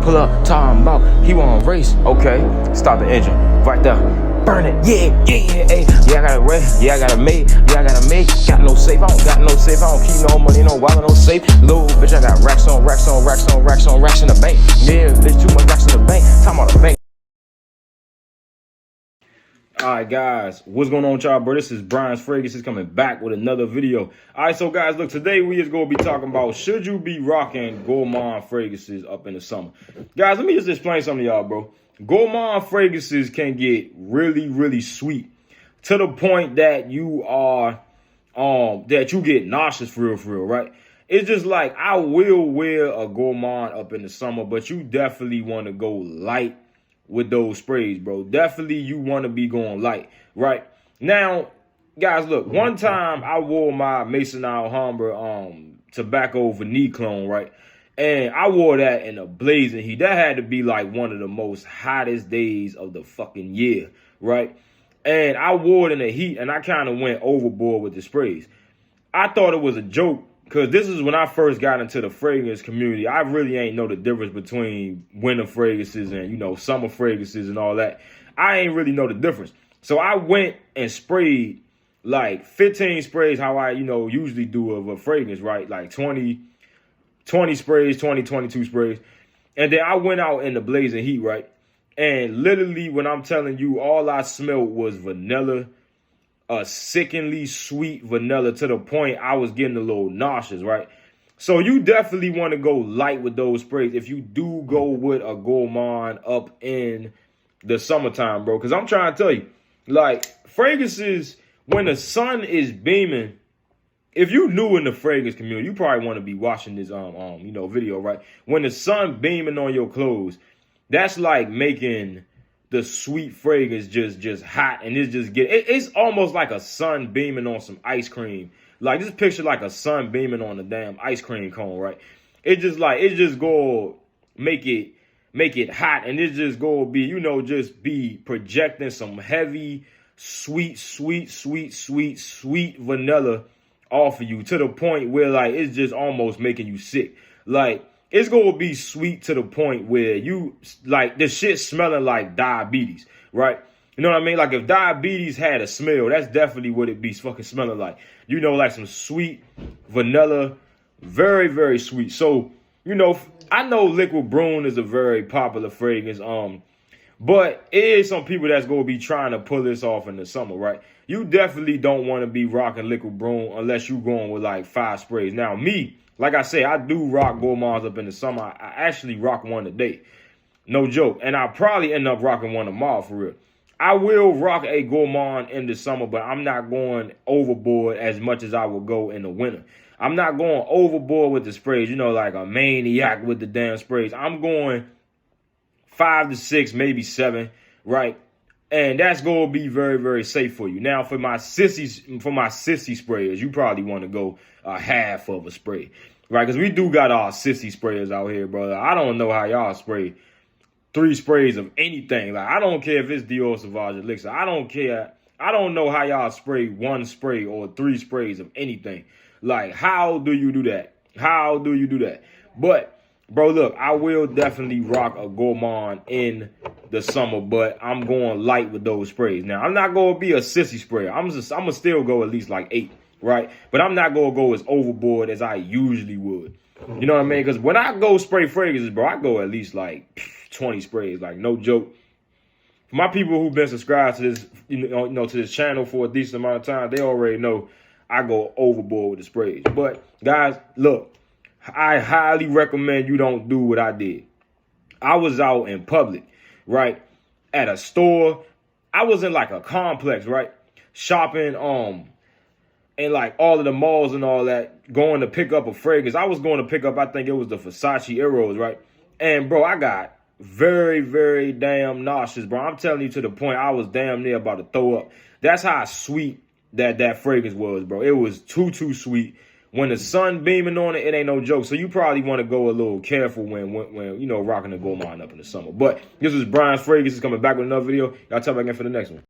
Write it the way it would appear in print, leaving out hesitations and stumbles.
pull up, talking about he want to race. Okay, stop the engine right there. Burn it, yeah, hey. Yeah, I gotta rent, yeah, I gotta make, got no safe, I don't got no safe, I don't keep no money, no wallet, no safe. Little bitch, I got racks on racks in the bank. Yeah, bitch, too much racks in the bank, talking about the bank. Alright guys, what's going on with y'all, bro? This is Brian's Fragrances coming back with another video. Alright, so guys, look, today we is going to be talking about should you be rocking Gourmand fragrances up in the summer. Guys, let me just explain something to y'all, bro. Gourmand fragrances can get really sweet to the point that you are that you get nauseous for real, right? It's just like I will wear a Gourmand up in the summer, but you definitely want to go light with those sprays, bro. Definitely you want to be going light, right? Now, guys, look, one time I wore my Maison Alhambra tobacco vanille clone, right? And I wore that in a blazing heat. That had to be like one of the most hottest days of the fucking year, right? And I wore it in the heat and I kind of went overboard with the sprays. I thought it was a joke, because this is when I first got into the fragrance community. I really ain't know the difference between winter fragrances and, you know, summer fragrances and all that. I ain't really know the difference. So I went and sprayed like 15 sprays, how I, you know, usually do of a fragrance, right? Like 20 sprays, 22 sprays. And then I went out in the blazing heat, right? And literally when I'm telling you, all I smelled was vanilla, a sickeningly sweet vanilla, to the point I was getting a little nauseous, right? So you definitely want to go light with those sprays if you do go with a Gourmand up in the summertime, bro. Because I'm trying to tell you, like, fragrances, when the sun is beaming, if you new in the fragrance community, you probably want to be watching this you know, video, right? When the sun beaming on your clothes, that's like making the sweet fragrance just hot, and it's almost like a sun beaming on some ice cream. Like, just picture like a sun beaming on a damn ice cream cone, right? It just go make it hot, and it just go be, you know, just be projecting some heavy, sweet vanilla off of you, to the point where, like, it's just almost making you sick. Like, it's going to be sweet to the point where you, like, the shit smelling like diabetes, right? You know what I mean? Like, if diabetes had a smell, that's definitely what it be fucking smelling like. You know, like some sweet vanilla, very sweet. So, you know, I know Liquid Brune is a very popular fragrance, but it is some people that's going to be trying to pull this off in the summer, right? You definitely don't want to be rocking Liquid Brune unless you're going with like 5 sprays. Now, me, like I say, I do rock Gourmands up in the summer. I actually rock one a day. No joke. And I'll probably end up rocking one tomorrow, for real. I will rock a Gourmand in the summer, but I'm not going overboard as much as I would go in the winter. I'm not going overboard with the sprays, you know, like a maniac with the damn sprays. I'm going 5 to 6, maybe 7, right? And that's going to be very safe for you. Now, for my sissy sprayers, you probably want to go a half of a spray, right? Because we do got our sissy sprayers out here, brother. I don't know how y'all spray 3 sprays of anything. Like, I don't care if it's Dior Sauvage Elixir. I don't care. I don't know how y'all spray 1 spray or 3 sprays of anything. Like, how do you do that? How do you do that? But, bro, look, I will definitely rock a Gourmand in the summer, but I'm going light with those sprays. Now, I'm not going to be a sissy sprayer. I'm going to still go at least like 8, right? But I'm not going to go as overboard as I usually would. You know what I mean? Because when I go spray fragrances, bro, I go at least like 20 sprays, like no joke. For my people who've been subscribed to this, you know, to this channel for a decent amount of time, they already know I go overboard with the sprays. But, guys, look, I highly recommend you don't do what I did. I was out in public, right, at a store. I was in like a complex, right, shopping and like all of the malls and all that, going to pick up a fragrance. I was going to pick up, I think it was the Versace Eros, right? And, bro, I got very damn nauseous, bro. I'm telling you, to the point I was damn near about to throw up. That's how sweet that fragrance was, bro. It was too sweet. When the sun beaming on it, it ain't no joke. So you probably want to go a little careful when you know, rocking the Gourmand up in the summer. But this is Brian's Fragrances coming back with another video. Y'all tell back in for the next one.